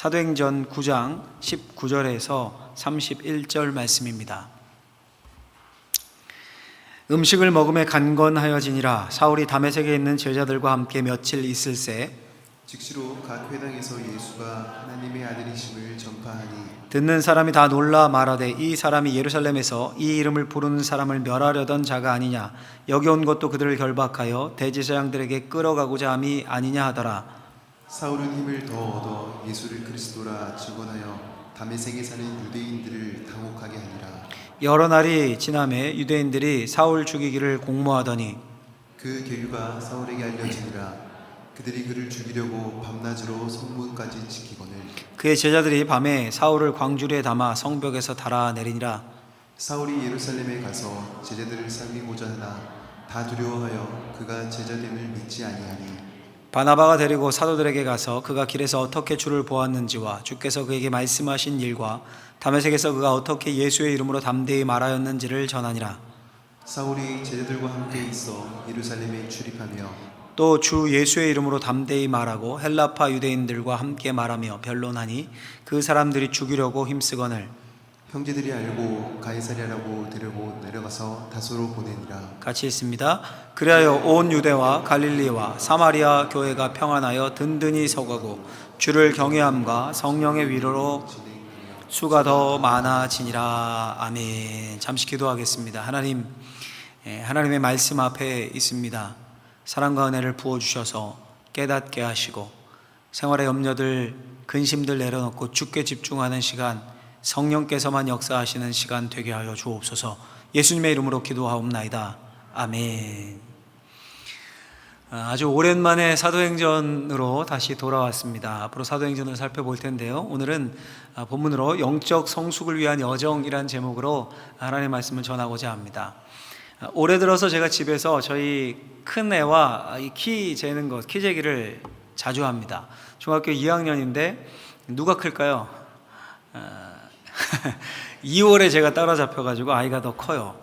사도행전 9장 19절에서 31절 말씀입니다. 음식을 먹음에 간건하여지니라. 사울이 다메섹에 있는 제자들과 함께 며칠 있을새 즉시로 각 회당에서 예수가 하나님의 아들이심을 전파하니 듣는 사람이 다 놀라 말하되 이 사람이 예루살렘에서 이 이름을 부르는 사람을 멸하려던 자가 아니냐. 여기 온 것도 그들을 결박하여 대제사장들에게 끌어가고자 함이 아니냐 하더라. 사울은 힘을 더 얻어 예수를 그리스도라 증언하여 다메섹에 사는 유대인들을 당혹하게 하니라. 여러 날이 지나매 유대인들이 사울 죽이기를 공모하더니 그 계류가 사울에게 알려지니라. 그들이 그를 죽이려고 밤낮으로 성문까지 지키거늘 그의 제자들이 밤에 사울을 광주리에 담아 성벽에서 달아내리니라. 사울이 예루살렘에 가서 제자들을 살리고자 하나 다 두려워하여 그가 제자됨을 믿지 아니하니 바나바가 데리고 사도들에게 가서 그가 길에서 어떻게 주를 보았는지와 주께서 그에게 말씀하신 일과 다메섹에서 그가 어떻게 예수의 이름으로 담대히 말하였는지를 전하니라. 사울이 제자들과 함께 있어 예루살렘에 출입하며 또 주 예수의 이름으로 담대히 말하고 헬라파 유대인들과 함께 말하며 변론하니 그 사람들이 죽이려고 힘쓰거늘 형제들이 알고 가이사랴라고 데리고 내려가서 다소로 보내니라. 같이 있습니다. 그리하여 온 유대와 갈릴리와 사마리아 교회가 평안하여 든든히 서가고 주를 경외함과 성령의 위로로 수가 더 많아지니라. 아멘. 잠시 기도하겠습니다. 하나님, 하나님의 말씀 앞에 있습니다. 사랑과 은혜를 부어주셔서 깨닫게 하시고 생활의 염려들, 근심들 내려놓고 주께 집중하는 시간, 성령께서만 역사하시는 시간 되게 하여 주옵소서. 예수님의 이름으로 기도하옵나이다. 아멘. 아주 오랜만에 사도행전으로 다시 돌아왔습니다. 앞으로 사도행전을 살펴볼 텐데요. 오늘은 본문으로 영적 성숙을 위한 여정이란 제목으로 하나님의 말씀을 전하고자 합니다. 올해 들어서 제가 집에서 저희 큰 애와 키 재는 것, 키 재기를 자주 합니다. 중학교 2학년인데 누가 클까요? 2월에 제가 따라잡혀가지고 아이가 더 커요.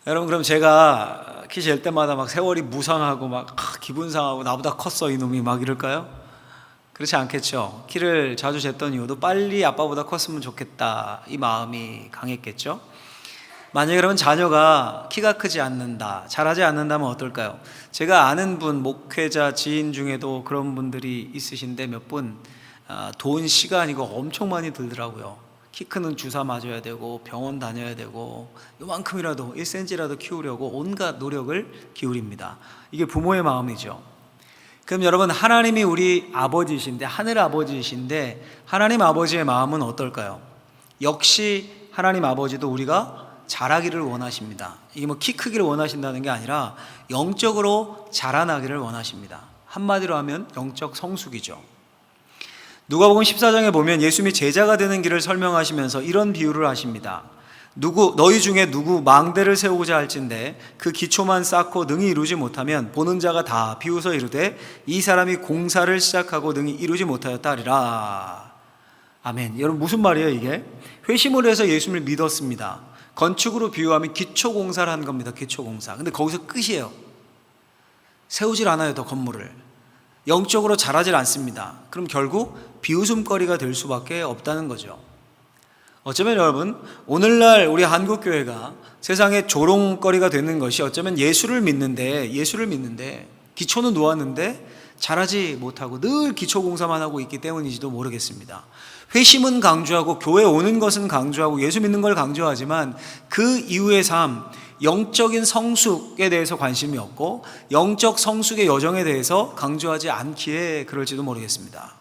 여러분, 그럼 제가 키 잴 때마다 막 세월이 무상하고 막 기분 상하고 나보다 컸어 이놈이 막 이럴까요? 그렇지 않겠죠. 키를 자주 쟀던 이유도 빨리 아빠보다 컸으면 좋겠다 이 마음이 강했겠죠. 만약에 그러면 자녀가 키가 크지 않는다, 잘하지 않는다면 어떨까요? 제가 아는 분, 목회자, 지인 중에도 그런 분들이 있으신데 몇 분 돈, 시간 이거 엄청 많이 들더라고요. 키 크는 주사 맞아야 되고 병원 다녀야 되고 요만큼이라도 1cm라도 키우려고 온갖 노력을 기울입니다. 이게 부모의 마음이죠. 그럼 여러분, 하나님이 우리 아버지이신데, 하늘 아버지이신데 하나님 아버지의 마음은 어떨까요? 역시 하나님 아버지도 우리가 자라기를 원하십니다. 이게 뭐 키 크기를 원하신다는 게 아니라 영적으로 자라나기를 원하십니다. 한마디로 하면 영적 성숙이죠. 누가복음 14장에 보면 예수님이 제자가 되는 길을 설명하시면서 이런 비유를 하십니다. 너희 중에 누구 망대를 세우고자 할진대 그 기초만 쌓고 능히 이루지 못하면 보는 자가 다 비웃어 이르되 이 사람이 공사를 시작하고 능히 이루지 못하였다 하리라. 아멘. 여러분, 무슨 말이에요 이게? 회심을 해서 예수님을 믿었습니다. 건축으로 비유하면 기초공사를 한 겁니다. 기초공사. 근데 거기서 끝이에요. 세우질 않아요, 더 건물을. 영적으로 자라질 않습니다. 그럼 결국 비웃음거리가 될 수밖에 없다는 거죠. 어쩌면 여러분, 오늘날 우리 한국교회가 세상에 조롱거리가 되는 것이 어쩌면 예수를 믿는데 기초는 놓았는데 자라지 못하고 늘 기초공사만 하고 있기 때문인지도 모르겠습니다. 회심은 강조하고 교회 오는 것은 강조하고 예수 믿는 걸 강조하지만 그 이후의 삶, 영적인 성숙에 대해서 관심이 없고 영적 성숙의 여정에 대해서 강조하지 않기에 그럴지도 모르겠습니다.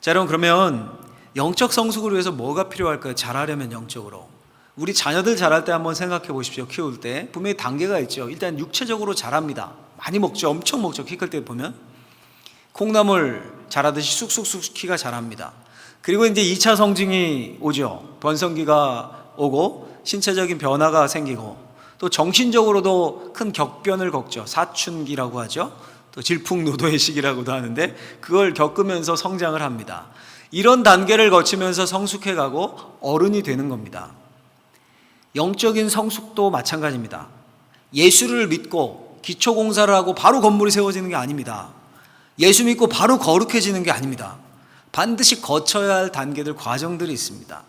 자, 여러분, 그러면 영적 성숙을 위해서 뭐가 필요할까요? 잘하려면 영적으로. 우리 자녀들 자랄 때 한번 생각해 보십시오. 키울 때 분명히 단계가 있죠. 일단 육체적으로 자랍니다. 많이 먹죠. 엄청 먹죠. 키 클 때 보면 콩나물 자라듯이 쑥쑥쑥 키가 자랍니다. 그리고 이제 2차 성징이 오죠. 번성기가 오고 신체적인 변화가 생기고 또 정신적으로도 큰 격변을 겪죠. 사춘기라고 하죠. 또 질풍노도의 시기라고도 하는데 그걸 겪으면서 성장을 합니다. 이런 단계를 거치면서 성숙해가고 어른이 되는 겁니다. 영적인 성숙도 마찬가지입니다. 예수를 믿고 기초공사를 하고 바로 건물이 세워지는 게 아닙니다. 예수 믿고 바로 거룩해지는 게 아닙니다. 반드시 거쳐야 할 단계들, 과정들이 있습니다.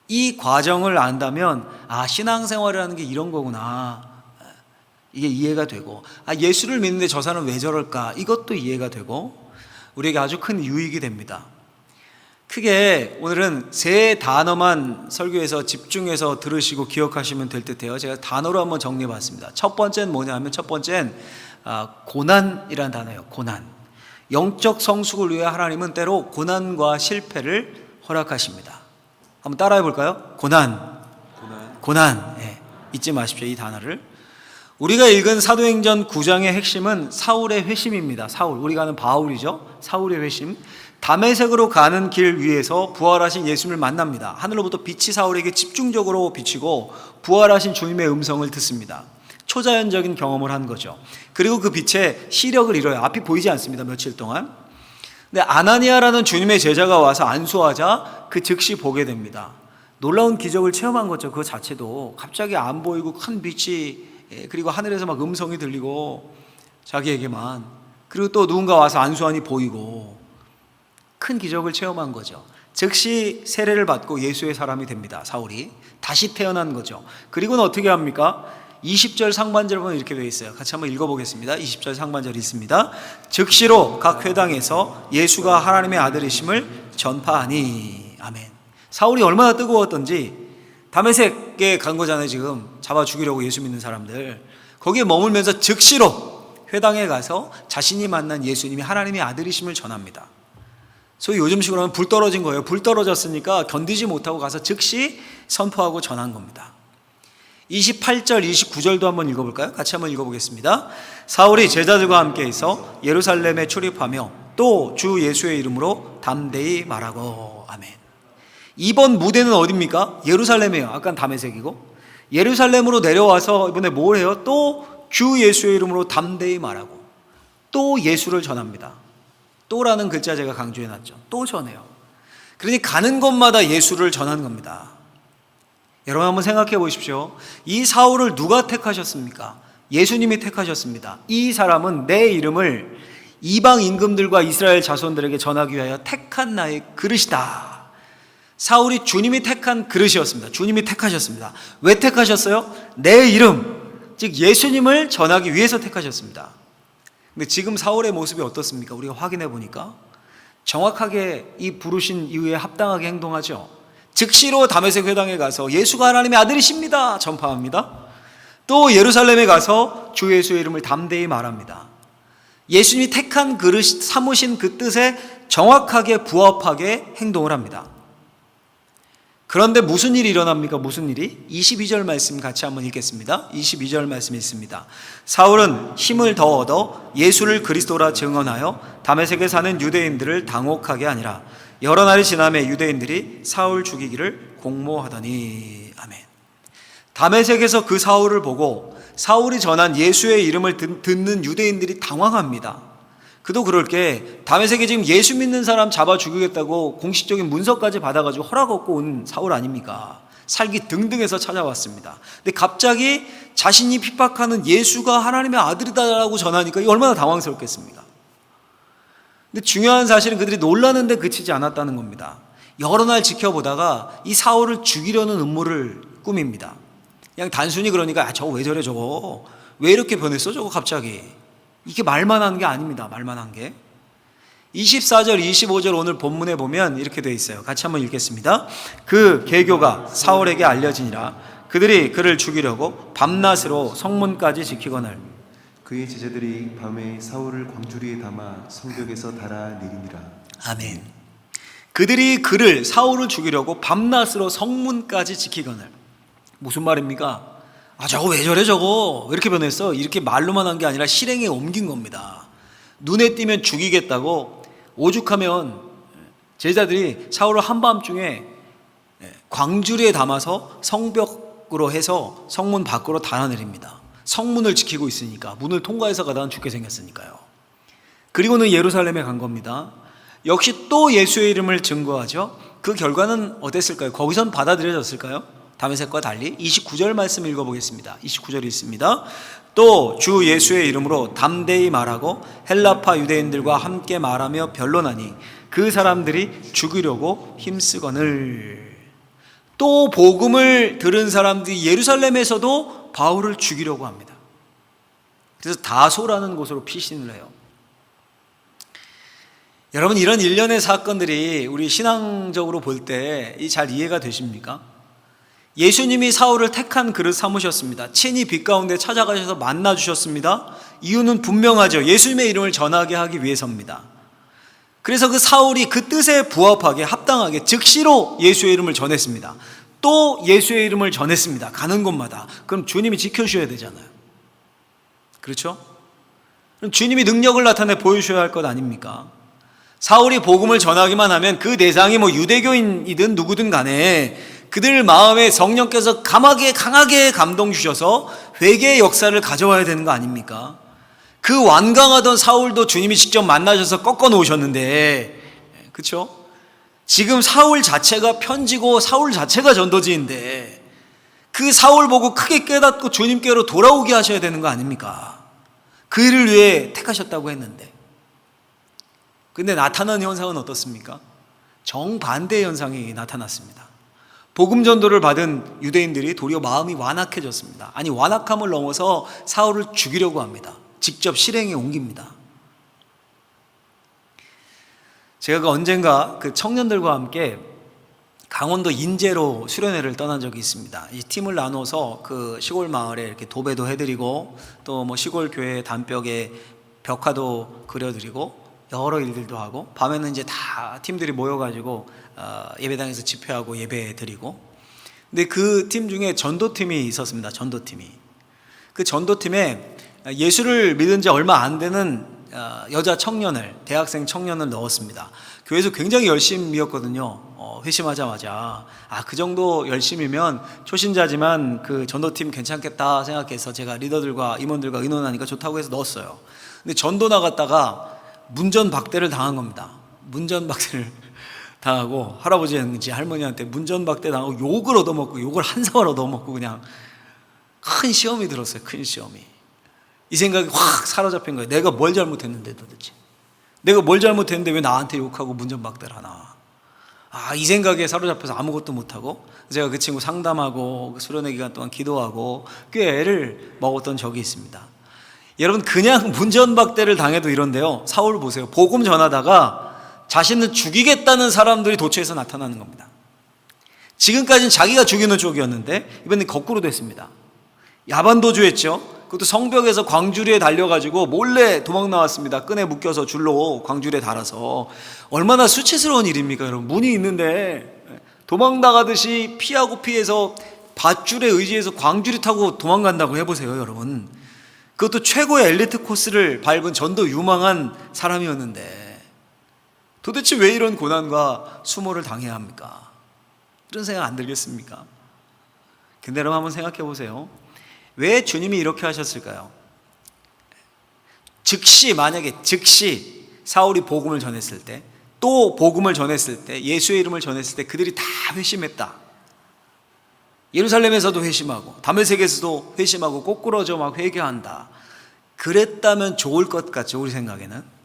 이 과정을 안다면 신앙생활이라는 게 이런 거구나, 이게 이해가 되고, 예수를 믿는데 저 사람은 왜 저럴까, 이것도 이해가 되고 우리에게 아주 큰 유익이 됩니다. 크게 오늘은 세 단어만 설교에서 집중해서 들으시고 기억하시면 될 듯해요. 제가 단어로 한번 정리해 봤습니다. 첫 번째는 뭐냐 하면, 첫 번째는 고난이라는 단어예요. 고난. 영적 성숙을 위해 하나님은 때로 고난과 실패를 허락하십니다. 한번 따라해 볼까요? 고난. 예, 잊지 마십시오, 이 단어를. 우리가 읽은 사도행전 9장의 핵심은 사울의 회심입니다. 사울, 우리가 아는 바울이죠. 사울의 회심. 다메섹으로 가는 길 위에서 부활하신 예수님을 만납니다. 하늘로부터 빛이 사울에게 집중적으로 비치고 부활하신 주님의 음성을 듣습니다. 초자연적인 경험을 한 거죠. 그리고 그 빛에 시력을 잃어요. 앞이 보이지 않습니다, 며칠 동안. 근데 아나니아라는 주님의 제자가 와서 안수하자 그 즉시 보게 됩니다. 놀라운 기적을 체험한 거죠. 그 자체도 갑자기 안 보이고 큰 빛이, 그리고 하늘에서 막 음성이 들리고 자기에게만, 그리고 또 누군가 와서 안수하니 보이고, 큰 기적을 체험한 거죠. 즉시 세례를 받고 예수의 사람이 됩니다. 사울이 다시 태어난 거죠. 그리고는 어떻게 합니까? 20절 상반절 보면 이렇게 되어 있어요. 같이 한번 읽어보겠습니다. 20절 상반절이 있습니다. 즉시로 각 회당에서 예수가 하나님의 아들이심을 전파하니. 아멘. 사울이 얼마나 뜨거웠던지, 다메섹에 간 거잖아요. 지금 잡아 죽이려고 예수 믿는 사람들, 거기에 머물면서 즉시로 회당에 가서 자신이 만난 예수님이 하나님의 아들이심을 전합니다. 소위 요즘식으로 하면 불 떨어진 거예요. 불 떨어졌으니까 견디지 못하고 가서 즉시 선포하고 전한 겁니다. 28절 29절도 한번 읽어볼까요? 같이 한번 읽어보겠습니다. 사울이 제자들과 함께 있어 예루살렘에 출입하며 또 주 예수의 이름으로 담대히 말하고. 아멘. 이번 무대는 어디입니까? 예루살렘이에요. 아까는 다메섹이고, 예루살렘으로 내려와서 이번에 뭘 해요? 또 주 예수의 이름으로 담대히 말하고, 또 예수를 전합니다. 또라는 글자 제가 강조해놨죠. 또 전해요. 그러니 가는 곳마다 예수를 전한 겁니다. 여러분 한번 생각해 보십시오. 이 사울을 누가 택하셨습니까? 예수님이 택하셨습니다. 이 사람은 내 이름을 이방 임금들과 이스라엘 자손들에게 전하기 위하여 택한 나의 그릇이다. 사울이 주님이 택한 그릇이었습니다. 주님이 택하셨습니다. 왜 택하셨어요? 내 이름, 즉 예수님을 전하기 위해서 택하셨습니다. 근데 지금 사울의 모습이 어떻습니까? 우리가 확인해 보니까 정확하게 이 부르신 이유에 합당하게 행동하죠. 즉시로 다메섹 회당에 가서 예수가 하나님의 아들이십니다 전파합니다. 또 예루살렘에 가서 주 예수의 이름을 담대히 말합니다. 예수님이 택한 그릇, 삼으신 그 뜻에 정확하게 부합하게 행동을 합니다. 그런데 무슨 일이 일어납니까? 무슨 일이? 22절 말씀 같이 한번 읽겠습니다. 22절 말씀이 있습니다. 사울은 힘을 더 얻어 예수를 그리스도라 증언하여 다메섹에 사는 유대인들을 당혹하게 하니라. 여러 날이 지나매 유대인들이 사울 죽이기를 공모하더니. 아멘. 다메섹에서 그 사울을 보고 사울이 전한 예수의 이름을 듣는 유대인들이 당황합니다. 그도 그럴 게 다메섹에 지금 예수 믿는 사람 잡아 죽이겠다고 공식적인 문서까지 받아가지고 허락 얻고 온 사울 아닙니까? 살기 등등해서 찾아왔습니다. 근데 갑자기 자신이 핍박하는 예수가 하나님의 아들이다라고 전하니까 이 얼마나 당황스럽겠습니까? 근데 중요한 사실은 그들이 놀라는데 그치지 않았다는 겁니다. 여러 날 지켜보다가 이 사울을 죽이려는 음모를 꾸밉니다. 그냥 단순히 그러니까 저거 왜 저래, 저거 왜 이렇게 변했어, 저거 갑자기, 이게 말만 하는 게 아닙니다. 말만 한 게. 24절 25절 오늘 본문에 보면 이렇게 되어 있어요. 같이 한번 읽겠습니다. 그 계교가 사울에게 알려지니라. 그들이 그를 죽이려고 밤낮으로 성문까지 지키거늘. 그의 제자들이 밤에 사울을 광주리에 담아 성벽에서 달아 내리니라. 아멘. 그들이 그를, 사울을 죽이려고 밤낮으로 성문까지 지키거늘. 무슨 말입니까? 저거 왜 저래, 저거 왜 이렇게 변했어? 이렇게 말로만 한 게 아니라 실행에 옮긴 겁니다. 눈에 띄면 죽이겠다고 오죽하면 제자들이 사울을 한밤중에 광주리에 담아서 성벽으로 해서 성문 밖으로 달아내립니다. 성문을 지키고 있으니까, 문을 통과해서 가다가 죽게 생겼으니까요. 그리고는 예루살렘에 간 겁니다. 역시 또 예수의 이름을 증거하죠. 그 결과는 어땠을까요? 거기선 받아들여졌을까요? 다메섹과 달리. 29절 말씀 읽어보겠습니다. 29절이 있습니다. 또 주 예수의 이름으로 담대히 말하고 헬라파 유대인들과 함께 말하며 변론하니 그 사람들이 죽으려고 힘쓰거늘. 또 복음을 들은 사람들이 예루살렘에서도 바울을 죽이려고 합니다. 그래서 다소라는 곳으로 피신을 해요. 여러분, 이런 일련의 사건들이 우리 신앙적으로 볼 때 잘 이해가 되십니까? 예수님이 사울을 택한 그릇 삼으셨습니다. 친히 빛 가운데 찾아가셔서 만나주셨습니다. 이유는 분명하죠. 예수님의 이름을 전하게 하기 위해서입니다. 그래서 그 사울이 그 뜻에 부합하게 합당하게 즉시로 예수의 이름을 전했습니다. 또 예수의 이름을 전했습니다. 가는 곳마다. 그럼 주님이 지켜주셔야 되잖아요. 그렇죠? 그럼 주님이 능력을 나타내 보여주셔야 할 것 아닙니까? 사울이 복음을 전하기만 하면 그 대상이 유대교인이든 누구든 간에 그들 마음에 성령께서 강하게 감동 주셔서 회개의 역사를 가져와야 되는 거 아닙니까? 그 완강하던 사울도 주님이 직접 만나셔서 꺾어 놓으셨는데, 그렇죠? 지금 사울 자체가 편지고 사울 자체가 전도지인데 그 사울 보고 크게 깨닫고 주님께로 돌아오게 하셔야 되는 거 아닙니까? 그 일을 위해 택하셨다고 했는데, 근데 나타난 현상은 어떻습니까? 정반대의 현상이 나타났습니다. 복음 전도를 받은 유대인들이 도리어 마음이 완악해졌습니다. 아니, 완악함을 넘어서 사울을 죽이려고 합니다. 직접 실행에 옮깁니다. 제가 언젠가 그 청년들과 함께 강원도 인제로 수련회를 떠난 적이 있습니다. 이 팀을 나눠서 그 시골 마을에 이렇게 도배도 해드리고 또 시골 교회 단벽에 벽화도 그려드리고 여러 일들도 하고, 밤에는 이제 다 팀들이 모여가지고 예배당에서 집회하고 예배 드리고. 근데 그 팀 중에 전도팀이 있었습니다. 전도팀이. 그 전도팀에 예수를 믿은 지 얼마 안 되는 여자 청년을, 대학생 청년을 넣었습니다. 교회에서 굉장히 열심이었거든요. 회심하자마자 그 정도 열심이면 초신자지만 그 전도팀 괜찮겠다 생각해서 제가 리더들과 임원들과 의논하니까 좋다고 해서 넣었어요. 근데 전도 나갔다가 문전박대를 당한 겁니다. 문전박대를 당하고, 할아버지인지 할머니한테 문전박대 당하고 욕을 얻어먹고, 욕을 한 사발 얻어먹고, 그냥 큰 시험이 들었어요. 큰 시험이. 이 생각이 확 사로잡힌 거예요. 내가 뭘 잘못했는데 도대체, 내가 뭘 잘못했는데 왜 나한테 욕하고 문전박대를 하나. 이 생각에 사로잡혀서 아무것도 못하고, 제가 그 친구 상담하고 수련회 기간 동안 기도하고 꽤 애를 먹었던 적이 있습니다. 여러분, 그냥 문전박대를 당해도 이런데요, 사울 보세요. 복음 전하다가 자신을 죽이겠다는 사람들이 도처에서 나타나는 겁니다. 지금까지는 자기가 죽이는 쪽이었는데 이번엔 거꾸로 됐습니다. 야반도주했죠. 그것도 성벽에서 광주리에 달려가지고 몰래 도망 나왔습니다. 끈에 묶여서 줄로 광주리에 달아서. 얼마나 수치스러운 일입니까, 여러분. 문이 있는데 도망 나가듯이 피해서 밧줄에 의지해서 광주리 타고 도망간다고 해보세요, 여러분. 그것도 최고의 엘리트 코스를 밟은 전도 유망한 사람이었는데 도대체 왜 이런 고난과 수모를 당해야 합니까? 이런 생각 안 들겠습니까? 근데 여러분, 한번 생각해 보세요. 왜 주님이 이렇게 하셨을까요? 만약에 즉시 사울이 복음을 전했을 때, 또 복음을 전했을 때, 예수의 이름을 전했을 때 그들이 다 회심했다. 예루살렘에서도 회심하고 다메섹에서도 회심하고 꼬꾸러져 막 회개한다. 그랬다면 좋을 것 같죠, 우리 생각에는.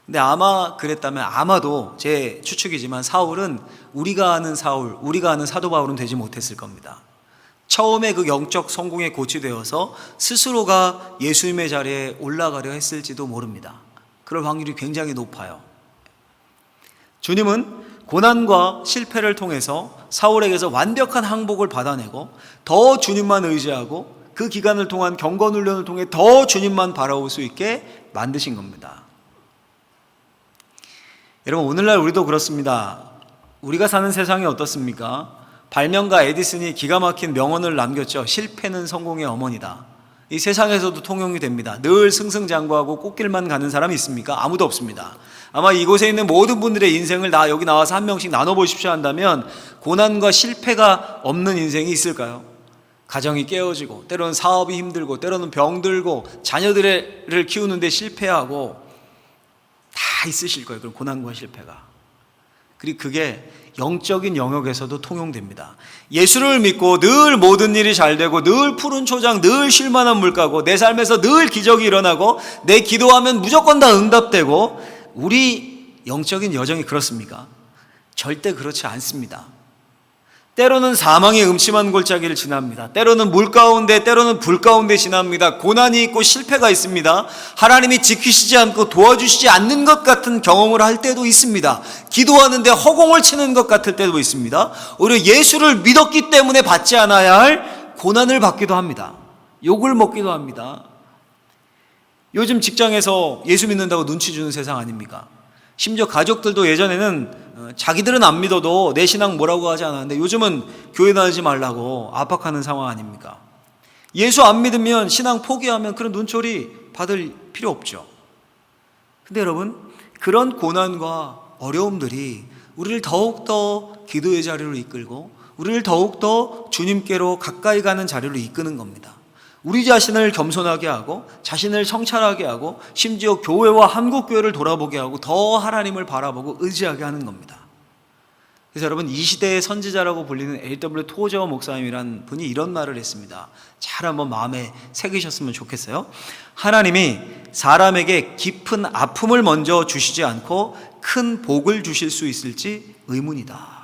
근데 아마 그랬다면, 아마도 제 추측이지만 사울은 우리가 아는 사도 바울은 되지 못했을 겁니다. 처음에 그 영적 성공에 고취되어서 스스로가 예수님의 자리에 올라가려 했을지도 모릅니다. 그럴 확률이 굉장히 높아요. 주님은 고난과 실패를 통해서 사울에게서 완벽한 항복을 받아내고 더 주님만 의지하고 그 기간을 통한 경건 훈련을 통해 더 주님만 바라볼 수 있게 만드신 겁니다. 여러분, 오늘날 우리도 그렇습니다. 우리가 사는 세상이 어떻습니까? 발명가 에디슨이 기가 막힌 명언을 남겼죠. 실패는 성공의 어머니다. 이 세상에서도 통용이 됩니다. 늘 승승장구하고 꽃길만 가는 사람이 있습니까? 아무도 없습니다. 아마 이곳에 있는 모든 분들의 인생을 여기 나와서 한 명씩 나눠보십시오 한다면 고난과 실패가 없는 인생이 있을까요? 가정이 깨어지고, 때로는 사업이 힘들고, 때로는 병들고, 자녀들을 키우는데 실패하고, 다 있으실 거예요. 그런 고난과 실패가. 그리고 그게 영적인 영역에서도 통용됩니다. 예수를 믿고 늘 모든 일이 잘 되고, 늘 푸른 초장, 늘 쉴만한 물가고, 내 삶에서 늘 기적이 일어나고, 내 기도하면 무조건 다 응답되고, 우리 영적인 여정이 그렇습니까? 절대 그렇지 않습니다. 때로는 사망의 음침한 골짜기를 지납니다. 때로는 물 가운데, 때로는 불 가운데 지납니다. 고난이 있고 실패가 있습니다. 하나님이 지키시지 않고 도와주시지 않는 것 같은 경험을 할 때도 있습니다. 기도하는데 허공을 치는 것 같을 때도 있습니다. 오히려 예수를 믿었기 때문에 받지 않아야 할 고난을 받기도 합니다. 욕을 먹기도 합니다. 요즘 직장에서 예수 믿는다고 눈치 주는 세상 아닙니까? 심지어 가족들도 예전에는 자기들은 안 믿어도 내 신앙 뭐라고 하지 않았는데 요즘은 교회 다니지 말라고 압박하는 상황 아닙니까? 예수 안 믿으면 신앙 포기하면 그런 눈초리 받을 필요 없죠. 근데 여러분, 그런 고난과 어려움들이 우리를 더욱더 기도의 자리로 이끌고 우리를 더욱더 주님께로 가까이 가는 자리로 이끄는 겁니다. 우리 자신을 겸손하게 하고 자신을 성찰하게 하고 심지어 교회와 한국교회를 돌아보게 하고 더 하나님을 바라보고 의지하게 하는 겁니다. 그래서 여러분, 이 시대의 선지자라고 불리는 A.W. 토저 목사님이란 분이 이런 말을 했습니다. 잘 한번 마음에 새기셨으면 좋겠어요. 하나님이 사람에게 깊은 아픔을 먼저 주시지 않고 큰 복을 주실 수 있을지 의문이다.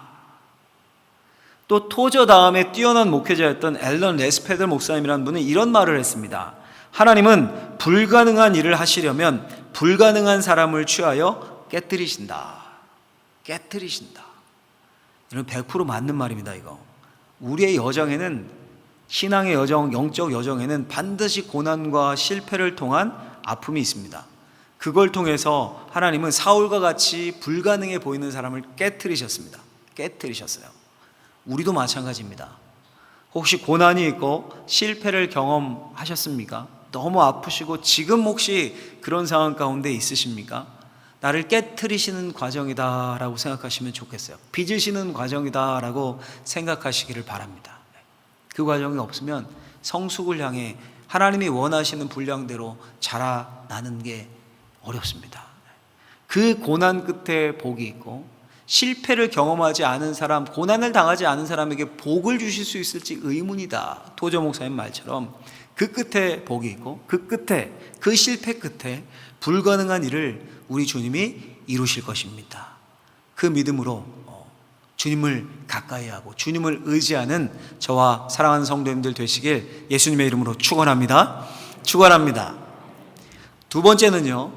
또 토저 다음에 뛰어난 목회자였던 앨런 레스페들 목사님이라는 분은 이런 말을 했습니다. 하나님은 불가능한 일을 하시려면 불가능한 사람을 취하여 깨뜨리신다. 깨뜨리신다. 이건 100% 맞는 말입니다. 이거. 우리의 여정에는, 신앙의 여정, 영적 여정에는 반드시 고난과 실패를 통한 아픔이 있습니다. 그걸 통해서 하나님은 사울과 같이 불가능해 보이는 사람을 깨뜨리셨습니다. 깨뜨리셨어요. 우리도 마찬가지입니다. 혹시 고난이 있고 실패를 경험하셨습니까? 너무 아프시고 지금 혹시 그런 상황 가운데 있으십니까? 나를 깨트리시는 과정이다라고 생각하시면 좋겠어요. 빚으시는 과정이다라고 생각하시기를 바랍니다. 그 과정이 없으면 성숙을 향해 하나님이 원하시는 분량대로 자라나는 게 어렵습니다. 그 고난 끝에 복이 있고 실패를 경험하지 않은 사람, 고난을 당하지 않은 사람에게 복을 주실 수 있을지 의문이다. 토저 목사님 말처럼 그 끝에 복이 있고 그 끝에, 그 실패 끝에 불가능한 일을 우리 주님이 이루실 것입니다. 그 믿음으로 주님을 가까이 하고 주님을 의지하는 저와 사랑하는 성도님들 되시길 예수님의 이름으로 축원합니다. 축원합니다. 두 번째는요,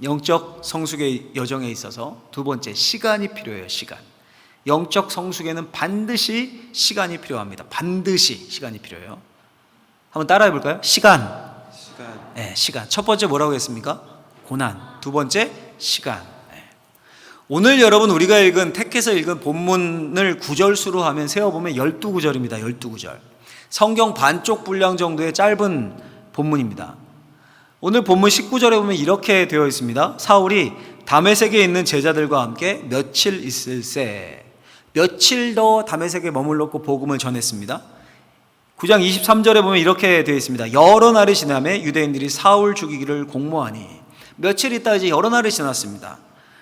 영적 성숙의 여정에 있어서 두 번째, 시간이 필요해요. 시간. 영적 성숙에는 반드시 시간이 필요합니다. 반드시 시간이 필요해요. 한번 따라해 볼까요? 시간. 네, 시간. 첫 번째 뭐라고 했습니까? 고난. 두 번째, 시간. 네. 오늘 여러분 우리가 택해서 읽은 본문을 구절수로 하면 세어보면 12구절입니다. 12구절. 성경 반쪽 분량 정도의 짧은 본문입니다. 오늘 본문 19절에 보면 이렇게 되어 있습니다. 사울이 다메섹에 있는 제자들과 함께 며칠 있을새, 며칠 더 다메섹에 머물렀고 복음을 전했습니다. 9장 23절에 보면 이렇게 되어 있습니다. 여러 날이 지나매 유대인들이 사울 죽이기를 공모하니, 며칠 있다 이제 여러 날이 지났습니다.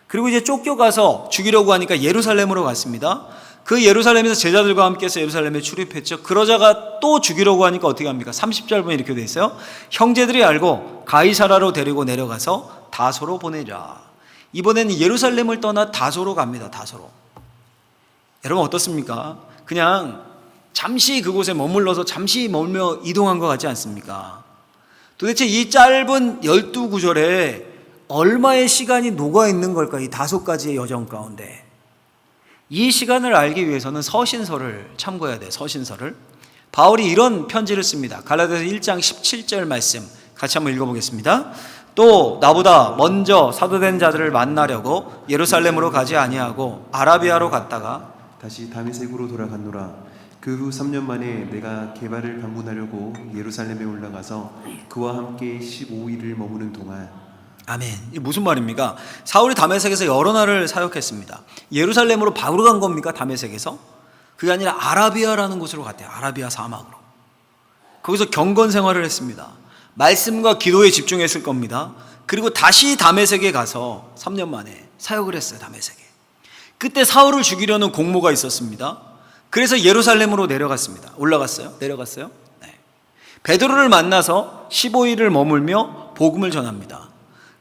그리고 이제 쫓겨가서 죽이려고 하니까 예루살렘으로 갔습니다. 그 예루살렘에서 제자들과 함께해서 예루살렘에 출입했죠. 그러자가 또 죽이려고 하니까 어떻게 합니까? 30절 보면 이렇게 돼 있어요. 형제들이 알고 가이사라로 데리고 내려가서 다소로 보내자. 이번에는 예루살렘을 떠나 다소로 갑니다. 다소로. 여러분 어떻습니까? 그냥 잠시 그곳에 머물러서 잠시 머물며 이동한 것 같지 않습니까? 도대체 이 짧은 12구절에 얼마의 시간이 녹아있는 걸까? 이 5가지의 여정 가운데. 이 시간을 알기 위해서는 서신서를 참고해야 돼요. 서신서를. 바울이 이런 편지를 씁니다. 갈라디아서 1장 17절 말씀 같이 한번 읽어보겠습니다. 또 나보다 먼저 사도된 자들을 만나려고 예루살렘으로 가지 아니하고 아라비아로 갔다가 다시 다메섹으로 돌아갔노라. 그 후 3년 만에 내가 게바를 방문하려고 예루살렘에 올라가서 그와 함께 15일을 머무는 동안. 아멘. 이게 무슨 말입니까? 사울이 다메섹에서 여러 날을 사역했습니다. 예루살렘으로 바로 간 겁니까? 다메섹에서? 그게 아니라 아라비아라는 곳으로 갔대요. 아라비아 사막으로. 거기서 경건 생활을 했습니다. 말씀과 기도에 집중했을 겁니다. 그리고 다시 다메섹에 가서 3년 만에 사역을 했어요. 다메섹에. 그때 사울을 죽이려는 공모가 있었습니다. 그래서 예루살렘으로 내려갔습니다. 올라갔어요? 내려갔어요? 네. 베드로를 만나서 15일을 머물며 복음을 전합니다.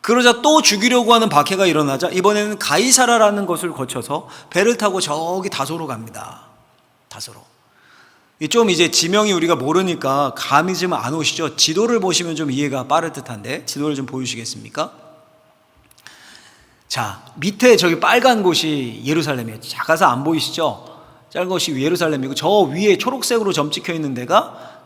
그러자 또 죽이려고 하는 박해가 일어나자 이번에는 가이사라라는 것을 거쳐서 배를 타고 저기 다소로 갑니다. 다소로. 좀 이제 지명이 우리가 모르니까 감이 좀 안 오시죠? 지도를 보시면 좀 이해가 빠를 듯한데 지도를 좀 보여주시겠습니까? 자, 밑에 저기 빨간 곳이 예루살렘이에요. 작아서 안 보이시죠? 작은 것이 예루살렘이고 저 위에 초록색으로 점 찍혀 있는 데가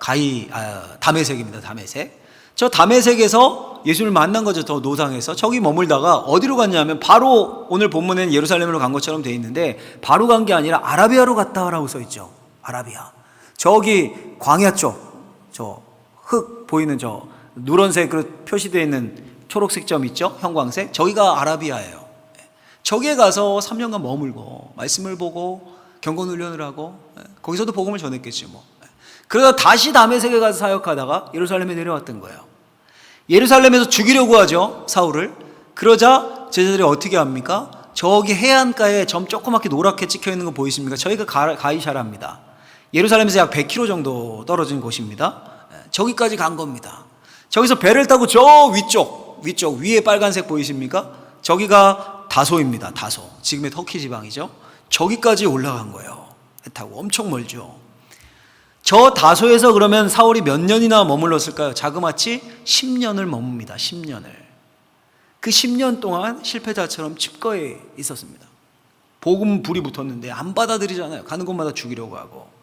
다메섹입니다. 다메섹. 저 다메섹에서 예수를 만난 거죠. 더 노상에서. 저기 머물다가 어디로 갔냐면 바로 오늘 본문에는 예루살렘으로 간 것처럼 돼 있는데 바로 간 게 아니라 아라비아로 갔다라고 써 있죠. 아라비아. 저기 광야 쪽, 저 흙 보이는 저 누런색으로 표시되어 있는 초록색 점 있죠? 형광색. 저기가 아라비아예요. 저기에 가서 3년간 머물고 말씀을 보고 경건 훈련을 하고 거기서도 복음을 전했겠지 뭐. 그러다 다시 다메섹에 가서 사역하다가 예루살렘에 내려왔던 거예요. 예루살렘에서 죽이려고 하죠, 사울을. 그러자 제자들이 어떻게 합니까? 저기 해안가에 점 조그맣게 노랗게 찍혀 있는 거 보이십니까? 저희가 가이사라입니다. 예루살렘에서 약 100km 정도 떨어진 곳입니다. 저기까지 간 겁니다. 저기서 배를 타고 저 위쪽 위에 빨간색 보이십니까? 저기가 다소입니다. 다소. 지금의 터키 지방이죠. 저기까지 올라간 거예요. 배 타고 엄청 멀죠. 저 다소에서 그러면 사울이 몇 년이나 머물렀을까요? 자그마치 10년을 머뭅니다. 10년을. 그 10년 동안 실패자처럼 칩거에 있었습니다. 복음 불이 붙었는데 안 받아들이잖아요. 가는 곳마다 죽이려고 하고.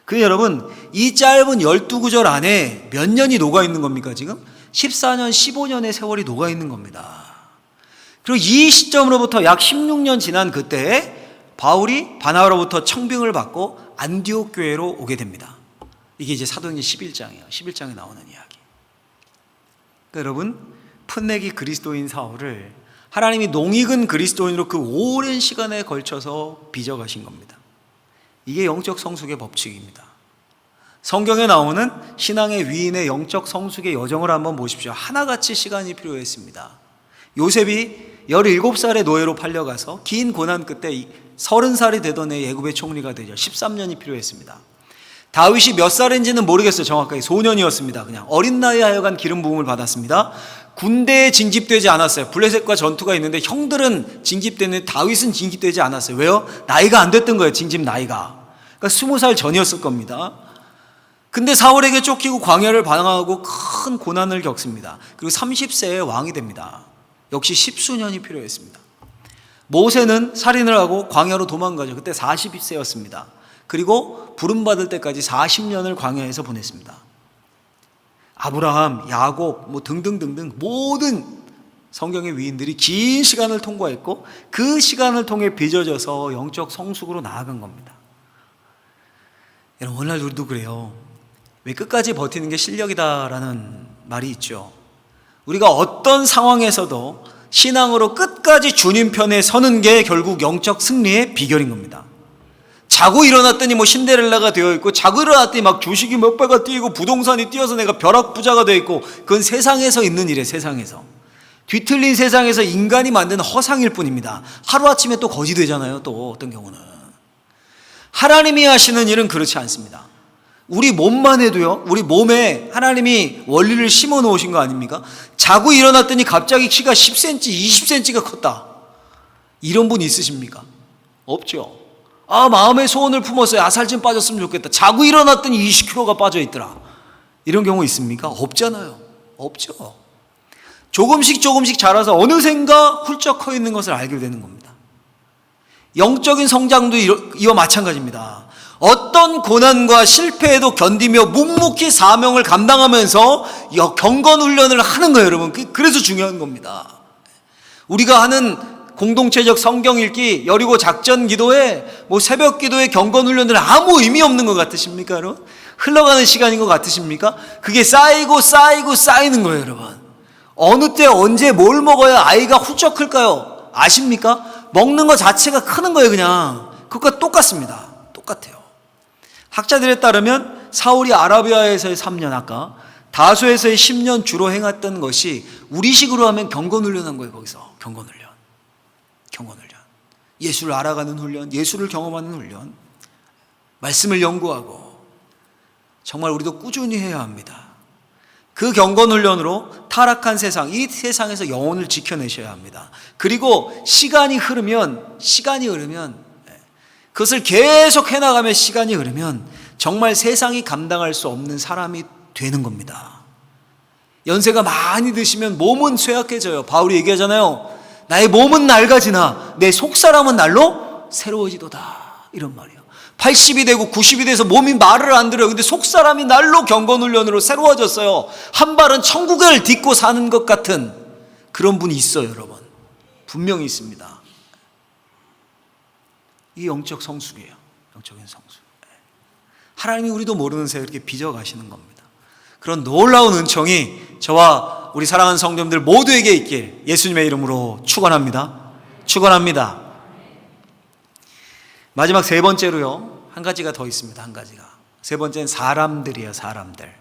그 여러분, 이 짧은 12구절 안에 몇 년이 녹아있는 겁니까 지금? 14년, 15년의 세월이 녹아있는 겁니다. 그리고 이 시점으로부터 약 16년 지난 그때에 바울이 바나바로부터 청빙을 받고 안디옥 교회로 오게 됩니다. 이게 이제 사도행전 11장이에요. 11장에 나오는 이야기. 그러니까 여러분, 풋내기 그리스도인 사울을 하나님이 농익은 그리스도인으로 그 오랜 시간에 걸쳐서 빚어가신 겁니다. 이게 영적 성숙의 법칙입니다. 성경에 나오는 신앙의 위인의 영적 성숙의 여정을 한번 보십시오. 하나같이 시간이 필요했습니다. 요셉이 17살의 노예로 팔려가서 긴 고난 끝에 30살이 되던 해 애굽의 총리가 되죠. 13년이 필요했습니다. 다윗이 몇 살인지는 모르겠어요. 정확하게 소년이었습니다. 그냥 어린 나이에 하여간 기름 부음을 받았습니다. 군대에 징집되지 않았어요. 블레셋과 전투가 있는데 형들은 징집됐는데 다윗은 징집되지 않았어요. 왜요? 나이가 안 됐던 거예요. 징집 나이가. 그러니까 20살 전이었을 겁니다. 근데 사울에게 쫓기고 광야를 방황하고 큰 고난을 겪습니다. 그리고 30세에 왕이 됩니다. 역시 10수년이 필요했습니다. 모세는 살인을 하고 광야로 도망가죠. 그때 42세였습니다. 그리고 부름받을 때까지 40년을 광야에서 보냈습니다. 아브라함, 야곱 등등등등 모든 성경의 위인들이 긴 시간을 통과했고 그 시간을 통해 빚어져서 영적 성숙으로 나아간 겁니다. 여러분, 오늘날 우리도 그래요. 왜 끝까지 버티는 게 실력이다라는 말이 있죠. 우리가 어떤 상황에서도 신앙으로 끝까지 주님 편에 서는 게 결국 영적 승리의 비결인 겁니다. 자고 일어났더니 신데렐라가 되어 있고 자고 일어났더니 막 주식이 몇 배가 뛰고 부동산이 뛰어서 내가 벼락부자가 되어 있고 그건 세상에서 있는 일이에요. 세상에서. 뒤틀린 세상에서 인간이 만든 허상일 뿐입니다. 하루아침에 또 거지 되잖아요. 또 어떤 경우는. 하나님이 하시는 일은 그렇지 않습니다. 우리 몸만 해도요, 우리 몸에 하나님이 원리를 심어 놓으신 거 아닙니까? 자고 일어났더니 갑자기 키가 10cm, 20cm가 컸다. 이런 분 있으십니까? 없죠. 마음의 소원을 품었어요. 살 좀 빠졌으면 좋겠다. 자고 일어났더니 20kg가 빠져 있더라. 이런 경우 있습니까? 없잖아요. 없죠. 조금씩 자라서 어느샌가 훌쩍 커 있는 것을 알게 되는 겁니다. 영적인 성장도 이와 마찬가지입니다. 어떤 고난과 실패에도 견디며 묵묵히 사명을 감당하면서 경건 훈련을 하는 거예요, 여러분. 그래서 중요한 겁니다. 우리가 하는 공동체적 성경 읽기, 여리고 작전 기도에 새벽 기도에 경건 훈련들 아무 의미 없는 것 같으십니까, 여러분? 흘러가는 시간인 것 같으십니까? 그게 쌓이는 거예요, 여러분. 어느 때 언제 뭘 먹어야 아이가 훌쩍 클까요? 아십니까? 먹는 것 자체가 크는 거예요, 그냥. 그것과 똑같습니다. 똑같아요. 학자들에 따르면 사울이 아라비아에서의 3년, 아까 다소에서의 10년 주로 행했던 것이 우리식으로 하면 경건훈련한 거예요. 거기서 경건훈련. 예수를 알아가는 훈련, 예수를 경험하는 훈련, 말씀을 연구하고 정말 우리도 꾸준히 해야 합니다. 그 경건훈련으로 타락한 세상, 이 세상에서 영혼을 지켜내셔야 합니다. 그리고 시간이 흐르면 그것을 계속 해나가며 시간이 흐르면 정말 세상이 감당할 수 없는 사람이 되는 겁니다. 연세가 많이 드시면 몸은 쇠약해져요. 바울이 얘기하잖아요. 나의 몸은 낡아지나 내 속사람은 날로 새로워지도다, 이런 말이에요. 80이 되고 90이 돼서 몸이 말을 안 들어요. 근데 속사람이 날로 경건훈련으로 새로워졌어요. 한 발은 천국을 딛고 사는 것 같은 그런 분이 있어요, 여러분. 분명히 있습니다. 이게 영적 성숙이에요. 영적인 성숙. 하나님이 우리도 모르는 새에 이렇게 빚어가시는 겁니다. 그런 놀라운 은총이 저와 우리 사랑하는 성도님들 모두에게 있길 예수님의 이름으로 축원합니다. 축원합니다. 마지막 세 번째로요, 한 가지가 더 있습니다. 한 가지가. 세 번째는 사람들이에요. 사람들.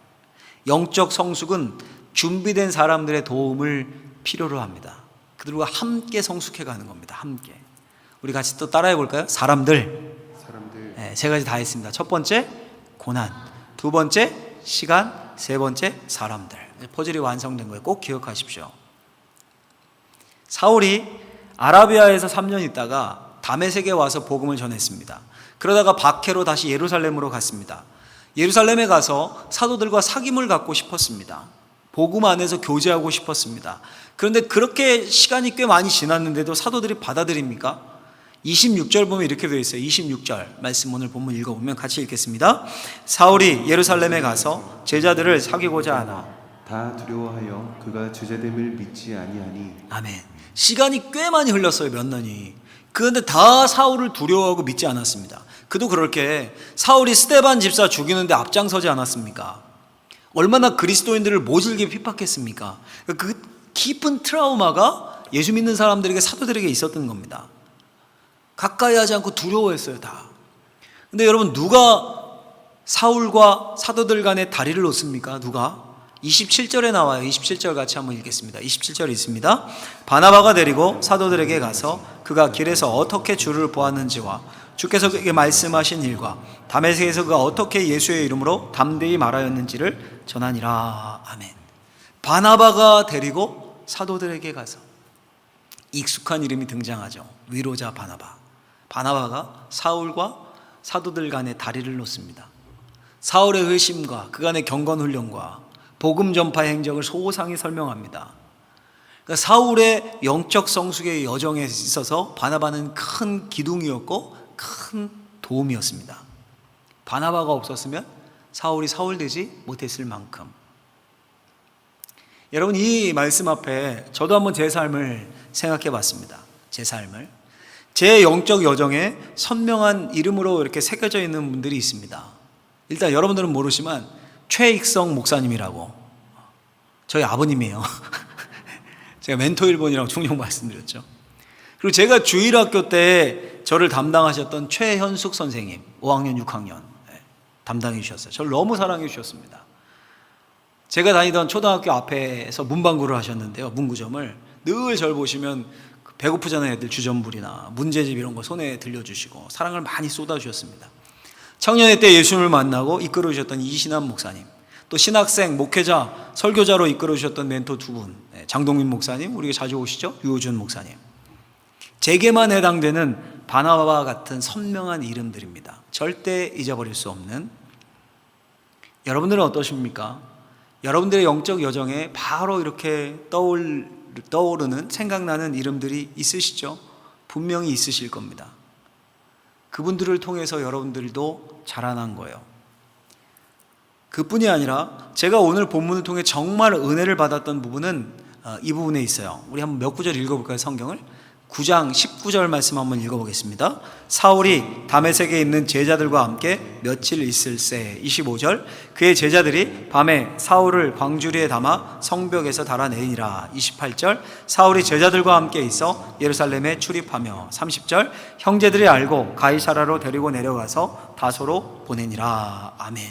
영적 성숙은 준비된 사람들의 도움을 필요로 합니다. 그들과 함께 성숙해 가는 겁니다. 함께. 우리 같이 또 따라해 볼까요? 사람들. 네, 세 가지 다 했습니다. 첫 번째 고난, 두 번째 시간, 세 번째 사람들. 퍼즐이 완성된 거예요. 꼭 기억하십시오. 사울이 아라비아에서 3년 있다가 다메섹에 와서 복음을 전했습니다. 그러다가 박해로 다시 예루살렘으로 갔습니다. 예루살렘에 가서 사도들과 사귐을 갖고 싶었습니다. 복음 안에서 교제하고 싶었습니다. 그런데 그렇게 시간이 꽤 많이 지났는데도 사도들이 받아들입니까? 26절 보면 이렇게 되어 있어요. 26절 말씀 오늘 본문 읽어보면 같이 읽겠습니다. 사울이 예루살렘에 가서 제자들을 사귀고자 하나 다 두려워하여 그가 주제됨을 믿지 아니하니. 아멘. 시간이 꽤 많이 흘렀어요. 몇 년이. 그런데 다 사울을 두려워하고 믿지 않았습니다. 그도 그렇게 사울이 스데반 집사 죽이는데 앞장서지 않았습니까? 얼마나 그리스도인들을 모질게 핍박했습니까? 그 깊은 트라우마가 예수 믿는 사람들에게, 사도들에게 있었던 겁니다. 가까이 하지 않고 두려워했어요, 다. 근데 여러분, 누가 사울과 사도들 간에 다리를 놓습니까? 누가? 27절에 나와요. 27절 같이 한번 읽겠습니다. 27절이 있습니다. 바나바가 데리고 사도들에게 가서 그가 길에서 어떻게 주를 보았는지와 주께서 그에게 말씀하신 일과 다메섹에서 그가 어떻게 예수의 이름으로 담대히 말하였는지를 전하니라. 아멘. 바나바가 데리고 사도들에게 가서, 익숙한 이름이 등장하죠. 위로자 바나바. 바나바가 사울과 사도들 간에 다리를 놓습니다. 사울의 회심과 그간의 경건훈련과 복음 전파 행적을 소상히 설명합니다. 그러니까 사울의 영적 성숙의 여정에 있어서 바나바는 큰 기둥이었고 큰 도움이었습니다. 바나바가 없었으면 사울이 사울되지 못했을 만큼. 여러분, 이 말씀 앞에 저도 한번 제 삶을 생각해 봤습니다. 제 삶을. 제 영적 여정에 선명한 이름으로 이렇게 새겨져 있는 분들이 있습니다. 일단 여러분들은 모르지만 최익성 목사님이라고, 저희 아버님이에요. 제가 멘토 1번이라고 종종 말씀드렸죠. 그리고 제가 주일학교 때 저를 담당하셨던 최현숙 선생님, 5학년 6학년 담당해 주셨어요. 저를 너무 사랑해 주셨습니다. 제가 다니던 초등학교 앞에서 문방구를 하셨는데요, 문구점을. 늘 저를 보시면 배고프잖아요, 애들. 주전부리나 문제집 이런 거 손에 들려주시고 사랑을 많이 쏟아주셨습니다. 청년의 때 예수님을 만나고 이끌어 주셨던 이신환 목사님, 또 신학생, 목회자, 설교자로 이끌어 주셨던 멘토 두 분, 장동민 목사님, 우리가 자주 오시죠, 유호준 목사님. 제게만 해당되는 바나바와 같은 선명한 이름들입니다. 절대 잊어버릴 수 없는. 여러분들은 어떠십니까? 여러분들의 영적 여정에 바로 이렇게 떠오르는, 생각나는 이름들이 있으시죠? 분명히 있으실 겁니다. 그분들을 통해서 여러분들도 자라난 거예요. 그뿐이 아니라 제가 오늘 본문을 통해 정말 은혜를 받았던 부분은 이 부분에 있어요. 우리 한번 몇 구절 읽어볼까요? 성경을 9장 19절 말씀 한번 읽어보겠습니다. 사울이 다메섹에 있는 제자들과 함께 며칠 있을새. 25절 그의 제자들이 밤에 사울을 광주리에 담아 성벽에서 달아내니라. 28절 사울이 제자들과 함께 있어 예루살렘에 출입하며. 30절 형제들이 알고 가이사라로 데리고 내려가서 다소로 보내니라. 아멘.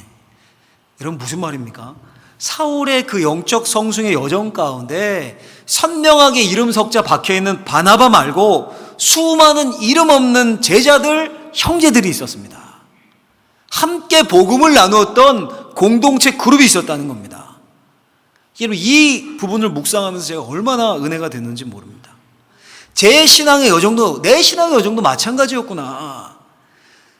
여러분, 무슨 말입니까? 사울의 그 영적 성숙의 여정 가운데 선명하게 이름 석자 박혀있는 바나바 말고 수많은 이름 없는 제자들, 형제들이 있었습니다. 함께 복음을 나누었던 공동체 그룹이 있었다는 겁니다. 여러분, 이 부분을 묵상하면서 제가 얼마나 은혜가 됐는지 모릅니다. 제 신앙의 여정도, 내 신앙의 여정도 마찬가지였구나.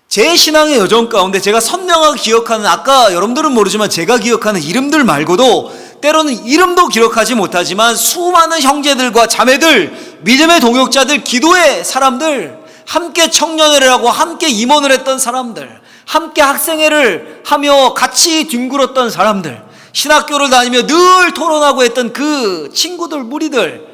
제 신앙의 여정 가운데 제가 선명하게 기억하는, 아까 여러분들은 모르지만 제가 기억하는 이름들 말고도 때로는 이름도 기록하지 못하지만 수많은 형제들과 자매들, 믿음의 동역자들, 기도의 사람들, 함께 청년회를 하고 함께 임원을 했던 사람들, 함께 학생회를 하며 같이 뒹굴었던 사람들, 신학교를 다니며 늘 토론하고 했던 그 친구들, 무리들,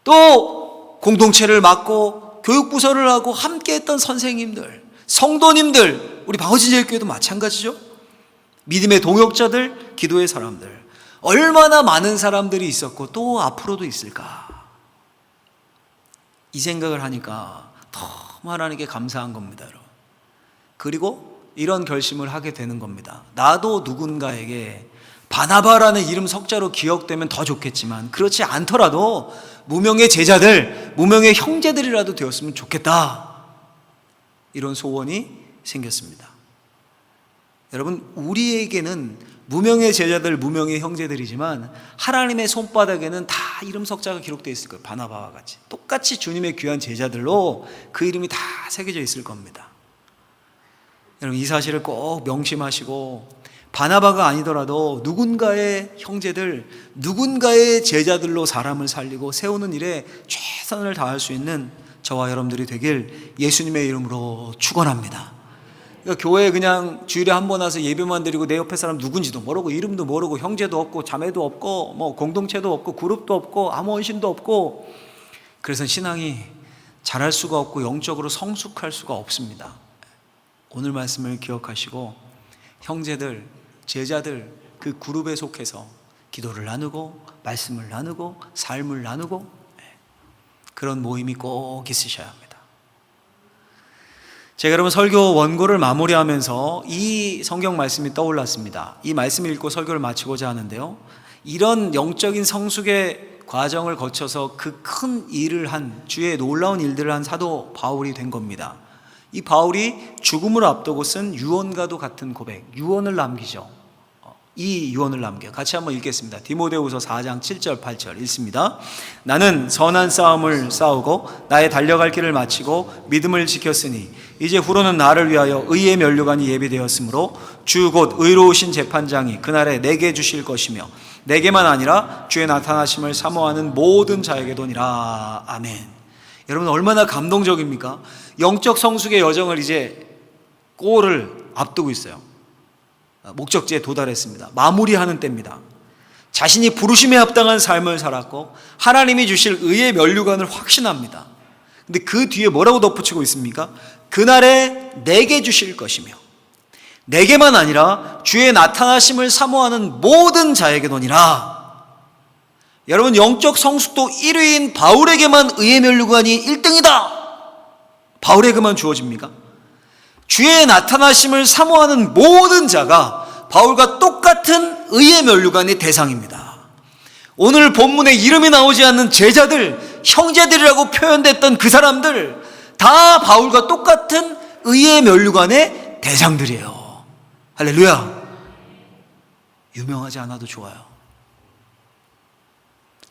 또 공동체를 맡고 교육부서를 하고 함께 했던 선생님들, 성도님들, 우리 방어진제일교회도 마찬가지죠. 믿음의 동역자들, 기도의 사람들, 얼마나 많은 사람들이 있었고 또 앞으로도 있을까. 이 생각을 하니까 너무 하나님께 감사한 겁니다, 여러분. 그리고 이런 결심을 하게 되는 겁니다. 나도 누군가에게 바나바라는 이름 석자로 기억되면 더 좋겠지만 그렇지 않더라도 무명의 제자들, 무명의 형제들이라도 되었으면 좋겠다, 이런 소원이 생겼습니다. 여러분, 우리에게는 무명의 제자들, 무명의 형제들이지만 하나님의 손바닥에는 다 이름 석자가 기록되어 있을 거예요. 바나바와 같이 똑같이 주님의 귀한 제자들로 그 이름이 다 새겨져 있을 겁니다. 여러분, 이 사실을 꼭 명심하시고 바나바가 아니더라도 누군가의 형제들, 누군가의 제자들로 사람을 살리고 세우는 일에 최선을 다할 수 있는 저와 여러분들이 되길 예수님의 이름으로 축원합니다. 그러니까 교회에 그냥 주일에 한 번 와서 예배만 드리고 내 옆에 사람 누군지도 모르고 이름도 모르고 형제도 없고 자매도 없고 뭐 공동체도 없고 그룹도 없고 아무 헌신도 없고, 그래서 신앙이 자랄 수가 없고 영적으로 성숙할 수가 없습니다. 오늘 말씀을 기억하시고 형제들, 제자들 그 그룹에 속해서 기도를 나누고 말씀을 나누고 삶을 나누고 그런 모임이 꼭 있으셔야 합니다. 제가 여러분 설교 원고를 마무리하면서 이 성경 말씀이 떠올랐습니다. 이 말씀을 읽고 설교를 마치고자 하는데요, 이런 영적인 성숙의 과정을 거쳐서 그 큰 일을 한, 주의 놀라운 일들을 한 사도 바울이 된 겁니다. 이 바울이 죽음을 앞두고 쓴 유언과도 같은 고백, 유언을 남기죠. 이 유언을 남겨요. 같이 한번 읽겠습니다. 디모데후서 4장 7절 8절 읽습니다. 나는 선한 싸움을 싸우고 나의 달려갈 길을 마치고 믿음을 지켰으니 이제 후로는 나를 위하여 의의 면류관이 예비되었으므로 주 곧 의로우신 재판장이 그날에 내게 주실 것이며 내게만 아니라 주의 나타나심을 사모하는 모든 자에게도니라. 아멘. 여러분, 얼마나 감동적입니까? 영적 성숙의 여정을 이제 골을 앞두고 있어요. 목적지에 도달했습니다. 마무리하는 때입니다. 자신이 부르심에 합당한 삶을 살았고 하나님이 주실 의의 면류관을 확신합니다. 근데 그 뒤에 뭐라고 덧붙이고 있습니까? 그날에 내게 주실 것이며 내게만 아니라 주의 나타나심을 사모하는 모든 자에게도니라. 여러분, 영적 성숙도 1위인 바울에게만 의의 면류관이 1등이다. 바울에게만 주어집니까? 주의 나타나심을 사모하는 모든 자가 바울과 똑같은 의의 면류관의 대상입니다. 오늘 본문에 이름이 나오지 않는 제자들, 형제들이라고 표현됐던 그 사람들 다 바울과 똑같은 의의 면류관의 대상들이에요. 할렐루야. 유명하지 않아도 좋아요.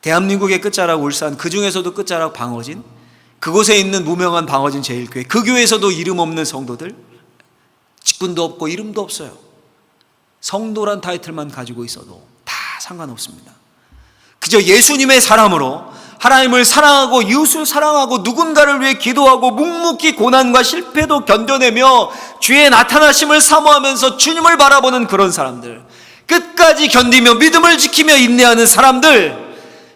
대한민국의 끝자락 울산, 그 중에서도 끝자락 방어진, 그곳에 있는 무명한 방어진 제일교회, 그 교회에서도 이름 없는 성도들, 직분도 없고 이름도 없어요. 성도란 타이틀만 가지고 있어도 다 상관없습니다. 그저 예수님의 사람으로 하나님을 사랑하고 이웃을 사랑하고 누군가를 위해 기도하고 묵묵히 고난과 실패도 견뎌내며 주의 나타나심을 사모하면서 주님을 바라보는 그런 사람들, 끝까지 견디며 믿음을 지키며 인내하는 사람들,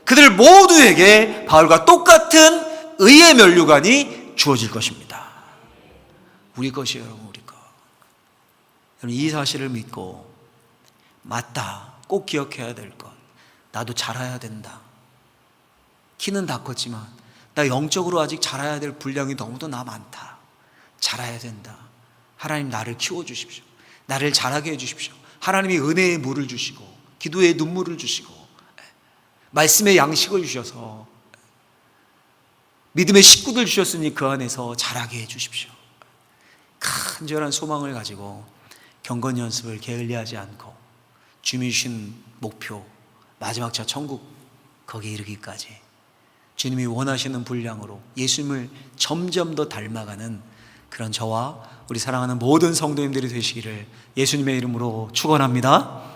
그들 모두에게 바울과 똑같은 의의 면류관이 주어질 것입니다. 우리 것이에요, 여러분, 우리 것. 여러분, 이 사실을 믿고 맞다, 꼭 기억해야 될 것, 나도 자라야 된다. 키는 다 컸지만 나 영적으로 아직 자라야 될 분량이 너무도 나 많다. 자라야 된다. 하나님, 나를 키워주십시오. 나를 자라게 해주십시오. 하나님이 은혜의 물을 주시고 기도의 눈물을 주시고 말씀의 양식을 주셔서 믿음의 식구들 주셨으니 그 안에서 자라게 해주십시오. 간절한 소망을 가지고 경건 연습을 게을리하지 않고 주님이 주신 목표 마지막 저 천국 거기에 이르기까지 주님이 원하시는 분량으로 예수님을 점점 더 닮아가는 그런 저와 우리 사랑하는 모든 성도님들이 되시기를 예수님의 이름으로 축원합니다.